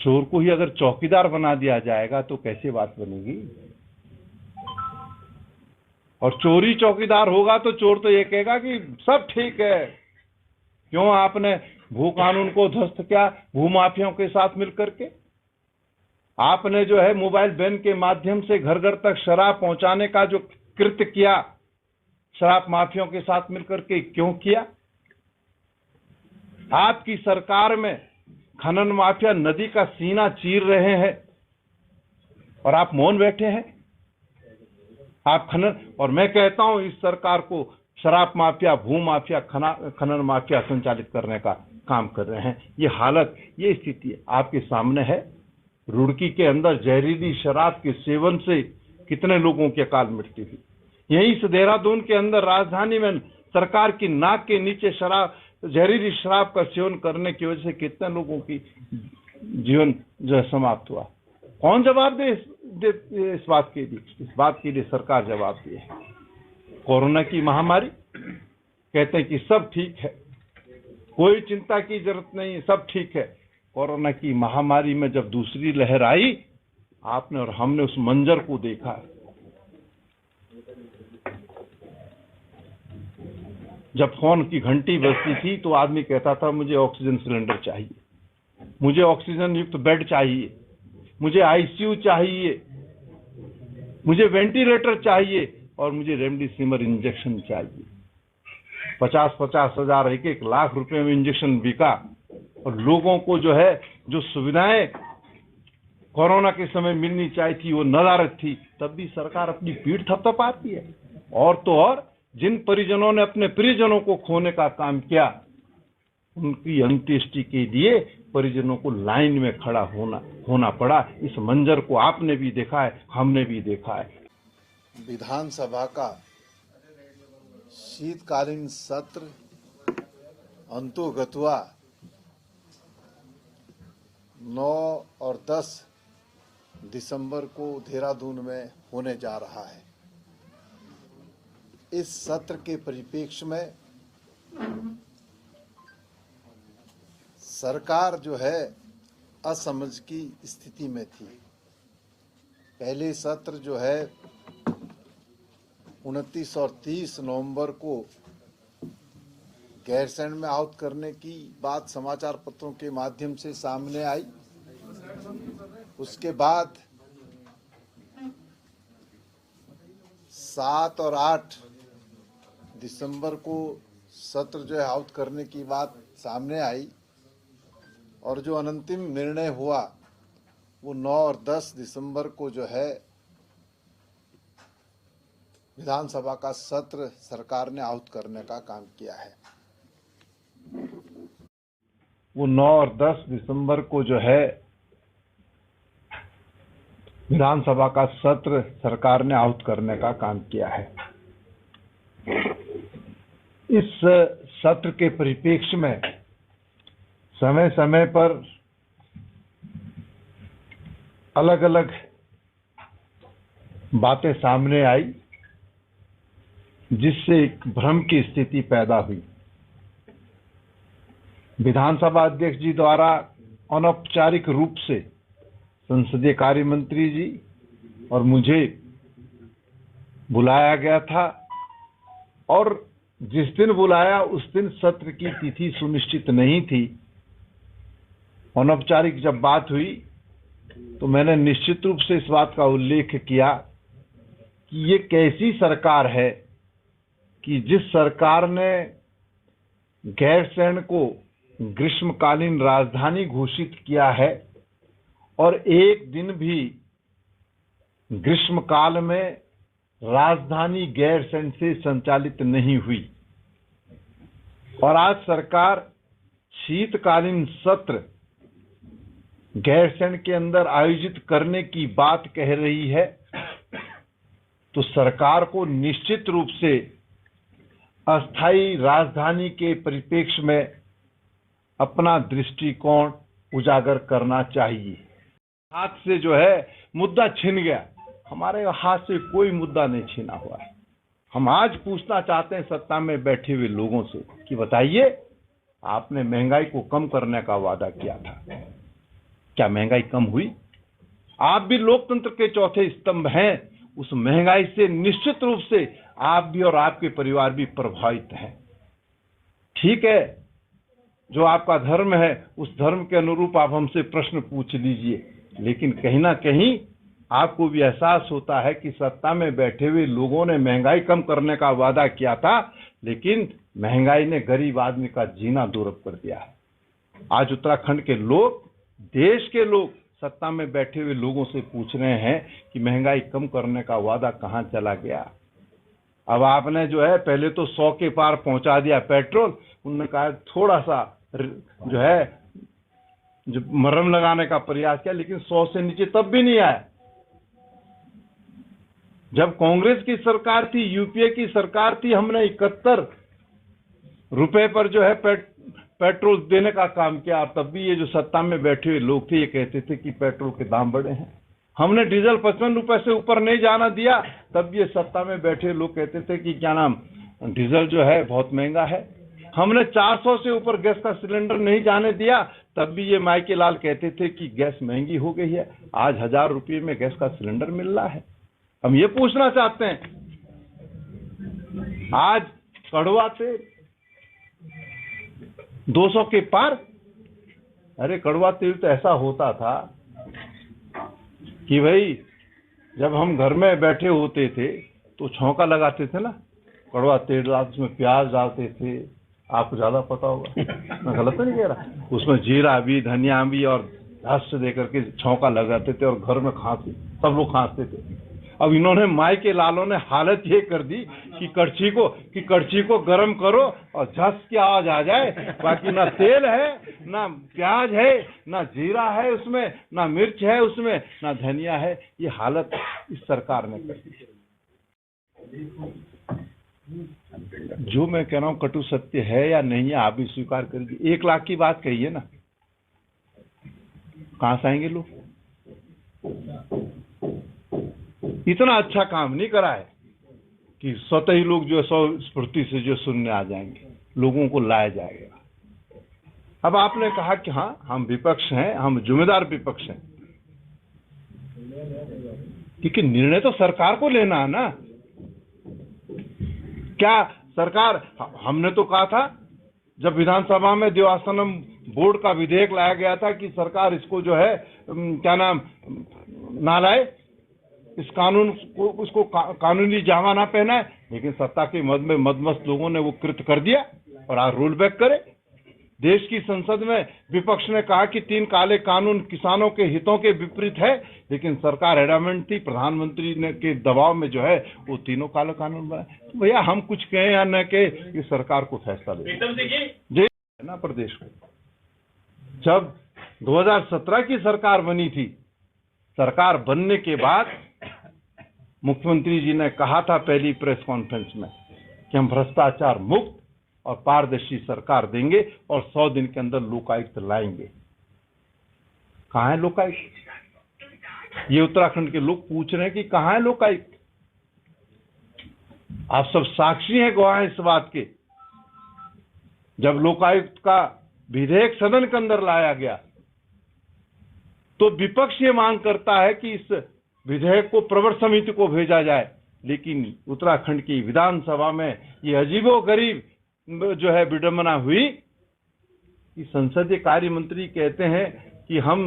चोर को ही अगर चौकीदार बना दिया जाएगा तो कैसे बात बनेगी। और चोरी चौकीदार होगा तो चोर तो ये कहेगा कि सब ठीक है, क्यों आपने भू कानून को ध्वस्त किया भू माफियाओं के साथ मिलकर के। आपने जो है मोबाइल वैन के माध्यम से घर घर तक शराब पहुंचाने का जो कृत्य किया शराब माफियाओं के साथ मिलकर के क्यों किया। आपकी सरकार में खनन माफिया नदी का सीना चीर रहे हैं और आप मौन बैठे हैं। आप खनन, और मैं कहता हूं इस सरकार को शराब माफिया भू माफिया खनन माफिया संचालित करने का काम कर रहे हैं। ये हालत, ये स्थिति आपके सामने है। रुड़की के अंदर जहरीली शराब के सेवन से कितने लोगों की अकाल मृत्यु हुई। यहीं से देहरादून के अंदर राजधानी में सरकार की नाक के नीचे जहरीली शराब का सेवन करने की वजह से कितने लोगों की जीवन जो है समाप्त हुआ। कौन जवाब दे इस बात के लिए? इस बात के लिए सरकार जवाब दे। कोरोना की महामारी कहते हैं कि सब ठीक है, कोई चिंता की जरूरत नहीं है, सब ठीक है। कोरोना की महामारी में जब दूसरी लहर आई, आपने और हमने उस मंजर को देखा। जब फोन की घंटी बजती थी तो आदमी कहता था मुझे ऑक्सीजन सिलेंडर चाहिए, मुझे ऑक्सीजन युक्त बेड चाहिए, मुझे आईसीयू चाहिए, मुझे वेंटिलेटर चाहिए और मुझे रेमडेसिविर इंजेक्शन चाहिए। 50-50 हजार 1-1 लाख रुपए में इंजेक्शन बिका और लोगों को जो है जो सुविधाएं कोरोना के समय मिलनी चाहिए थी वो नदारद थी। तब भी सरकार अपनी पीठ थपथपाती है। और तो और जिन परिजनों ने अपने प्रियजनों को खोने का काम किया, उनकी अंत्येष्टि के लिए परिजनों को लाइन में खड़ा होना पड़ा। इस मंजर को आपने भी देखा है, हमने भी देखा है। विधानसभा का शीतकालीन सत्र अंतोगत्वा 9 और 10 दिसंबर को देहरादून में होने जा रहा है। इस सत्र के परिप्रेक्ष्य में सरकार जो है असमझ की स्थिति में थी। पहले सत्र जो है 29 और 30 नवंबर को गैरसैंण में आउट करने की बात समाचार पत्रों के माध्यम से सामने आई। उसके बाद 7 और 8 दिसंबर को सत्र जो है आउट करने की बात सामने आई और जो अंतिम निर्णय हुआ वो 9 और 10 दिसंबर को जो है विधानसभा का सत्र सरकार ने आउट करने का काम किया है। वो 9 और 10 दिसंबर को जो है विधानसभा का सत्र सरकार ने आउट करने का काम किया है। इस सत्र के परिप्रेक्ष्य में समय समय पर अलग अलग बातें सामने आई जिससे एक भ्रम की स्थिति पैदा हुई। विधानसभा अध्यक्ष जी द्वारा अनौपचारिक रूप से संसदीय कार्य मंत्री जी और मुझे बुलाया गया था और जिस दिन बुलाया उस दिन सत्र की तिथि सुनिश्चित नहीं थी। अनौपचारिक जब बात हुई तो मैंने निश्चित रूप से इस बात का उल्लेख किया कि ये कैसी सरकार है कि जिस सरकार ने गैरसैंण को ग्रीष्मकालीन राजधानी घोषित किया है और एक दिन भी ग्रीष्मकाल में राजधानी गैरसैंण से संचालित नहीं हुई और आज सरकार शीतकालीन सत्र गैरसैंण के अंदर आयोजित करने की बात कह रही है, तो सरकार को निश्चित रूप से अस्थायी राजधानी के परिप्रेक्ष्य में अपना दृष्टिकोण उजागर करना चाहिए। हाथ से जो है मुद्दा छिन गया, हमारे हाथ से कोई मुद्दा नहीं छीना हुआ है। हम आज पूछना चाहते हैं सत्ता में बैठे हुए लोगों से कि बताइए, आपने महंगाई को कम करने का वादा किया था, क्या महंगाई कम हुई? आप भी लोकतंत्र के चौथे स्तंभ हैं। उस महंगाई से निश्चित रूप से आप भी और आपके परिवार भी प्रभावित हैं। ठीक है, जो आपका धर्म है उस धर्म के अनुरूप आप हमसे प्रश्न पूछ लीजिए, लेकिन कहीं ना कहीं आपको भी एहसास होता है कि सत्ता में बैठे हुए लोगों ने महंगाई कम करने का वादा किया था, लेकिन महंगाई ने गरीब आदमी का जीना दुर्लभ कर दिया है। आज उत्तराखंड के लोग, देश के लोग सत्ता में बैठे हुए लोगों से पूछ रहे हैं कि महंगाई कम करने का वादा कहां चला गया। अब आपने जो है पहले तो 100 के पार पहुंचा दिया पेट्रोल, उन्होंने कहा थोड़ा सा जो है जो मरहम लगाने का प्रयास किया, लेकिन 100 से नीचे तब भी नहीं आया। जब कांग्रेस की सरकार थी, यूपीए की सरकार थी, हमने 71 रुपए पर जो है पेट्रोल देने का काम किया। तब भी ये जो सत्ता में बैठे हुए लोग थे ये कहते थे कि पेट्रोल के दाम बढ़े हैं। हमने डीजल 55 रुपए से ऊपर नहीं जाना दिया, तब ये सत्ता में बैठे लोग कहते थे कि क्या नाम डीजल जो है बहुत महंगा है। हमने 400 से ऊपर गैस का सिलेंडर नहीं जाने दिया, तब भी ये माइके लाल कहते थे कि गैस महंगी हो गई है। आज 1000 रुपये में गैस का सिलेंडर मिल रहा है। हम ये पूछना चाहते हैं, आज कड़वा तेल 200 के पार। अरे कड़वा तेल तो ऐसा होता था कि भाई जब हम घर में बैठे होते थे तो छौंका लगाते थे ना, कड़वा तेल डालते, उसमें प्याज डालते थे। आपको ज्यादा पता होगा, मैं गलत तो नहीं कह रहा। उसमें जीरा भी, धनिया भी और रस दे करके छौंका लगाते थे और घर में खांसी, सब लोग खांसते थे। अब इन्होंने माइके लालों ने हालत ये कर दी कि कड़छी को गर्म करो और झस की आवाज आ जाए, बाकी ना तेल है, ना प्याज है, ना जीरा है उसमें, ना मिर्च है उसमें, ना धनिया है। ये हालत इस सरकार ने कर दी। जो मैं कह रहा हूं कटु सत्य है या नहीं है, आप भी स्वीकार करिए। 1 लाख की बात कहिए ना, कहां से आएंगे लोग? इतना अच्छा काम नहीं करा है कि स्वतः ही लोग जो है स्फूर्ति से जो सुनने आ जाएंगे, लोगों को लाया जाएगा। अब आपने कहा कि हाँ हम विपक्ष हैं, हम जिम्मेदार विपक्ष हैं, क्योंकि निर्णय तो सरकार को लेना है ना। क्या सरकार, हमने तो कहा था जब विधानसभा में देवासनम बोर्ड का विधेयक लाया गया था कि सरकार इसको जो है क्या नाम ना लाए, इस कानून को, उसको कानूनी जामा ना पहनाए, लेकिन सत्ता के मद में मदमस्त लोगों ने वो कृत्य कर दिया और आज रोल बैक करे। देश की संसद में विपक्ष ने कहा कि 3 काले कानून किसानों के हितों के विपरीत है, लेकिन सरकार एडमेंट थी, प्रधानमंत्री ने के दबाव में जो है वो तीनों काले कानून बनाए। तो भैया हम कुछ कहें या न कहें, इस सरकार को फैसला ले ना प्रदेश को। जब 2017 की सरकार बनी थी, सरकार बनने के बाद मुख्यमंत्री जी ने कहा था पहली प्रेस कॉन्फ्रेंस में कि हम भ्रष्टाचार मुक्त और पारदर्शी सरकार देंगे और 100 दिन के अंदर लोकायुक्त लाएंगे। कहां है लोकायुक्त? ये उत्तराखंड के लोग पूछ रहे हैं कि कहां है लोकायुक्त। आप सब साक्षी हैं, गवाह हैं इस बात के। जब लोकायुक्त का विधेयक सदन के अंदर लाया गया तो विपक्ष ये मांग करता है कि इस विधेयक को प्रवर समिति को भेजा जाए, लेकिन उत्तराखंड की विधानसभा में ये अजीबोगरीब जो है विडंबना हुई कि संसदीय कार्य मंत्री कहते हैं कि हम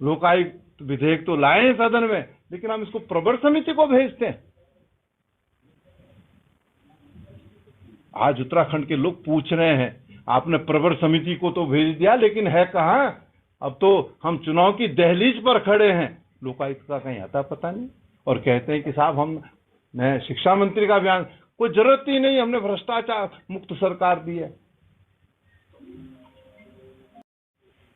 लोकायुक्त विधेयक तो लाए हैं सदन में, लेकिन हम इसको प्रवर समिति को भेजते हैं। आज उत्तराखंड के लोग पूछ रहे हैं, आपने प्रवर समिति को तो भेज दिया, लेकिन है कहां? अब तो हम चुनाव की दहलीज पर खड़े हैं, लोकायुक्त का कहीं आता पता नहीं। और कहते हैं कि साहब मैं शिक्षा मंत्री का बयान, कोई जरूरत ही नहीं, हमने भ्रष्टाचार मुक्त सरकार दी है।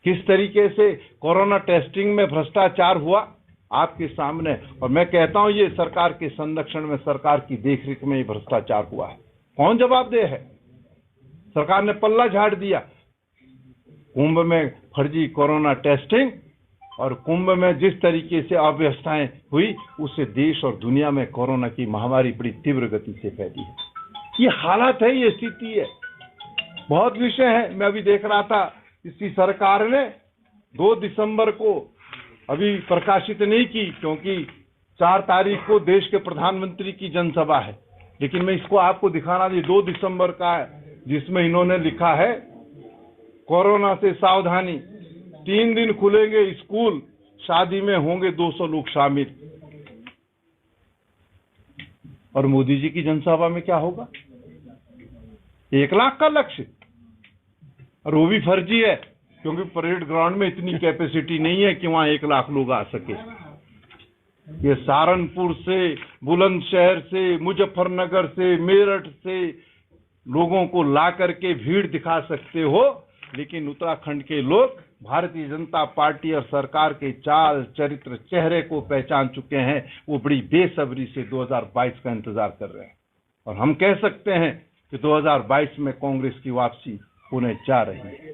किस तरीके से कोरोना टेस्टिंग में भ्रष्टाचार हुआ आपके सामने, और मैं कहता हूं ये सरकार के संरक्षण में, सरकार की देखरेख में ये भ्रष्टाचार हुआ है। कौन जवाबदेह है? सरकार ने पल्ला झाड़ दिया। कुंभ में फर्जी कोरोना टेस्टिंग और कुंभ में जिस तरीके से अव्यवस्थाएं हुई, उससे देश और दुनिया में कोरोना की महामारी बड़ी तीव्र गति से फैली है। ये हालत है, ये स्थिति है। बहुत विषय है। मैं अभी देख रहा था, इसी सरकार ने 2 दिसंबर को अभी प्रकाशित नहीं की, क्योंकि 4 तारीख को देश के प्रधानमंत्री की जनसभा है, लेकिन मैं इसको आपको दिखाना, ये 2 दिसंबर का है, जिसमें इन्होंने लिखा है कोरोना से सावधानी, 3 दिन खुलेंगे स्कूल, शादी में होंगे 200 लोग शामिल। और मोदी जी की जनसभा में क्या होगा? 1 लाख का लक्ष्य, और वो भी फर्जी है, क्योंकि परेड ग्राउंड में इतनी कैपेसिटी नहीं है कि वहां 1 लाख लोग आ सके। ये सहारनपुर से, बुलंदशहर से, मुजफ्फरनगर से, मेरठ से लोगों को ला करके भीड़ दिखा सकते हो, लेकिन उत्तराखंड के लोग भारतीय जनता पार्टी और सरकार के चाल चरित्र चेहरे को पहचान चुके हैं। वो बड़ी बेसब्री से 2022 का इंतजार कर रहे हैं, और हम कह सकते हैं कि 2022 में कांग्रेस की वापसी होने जा रही है।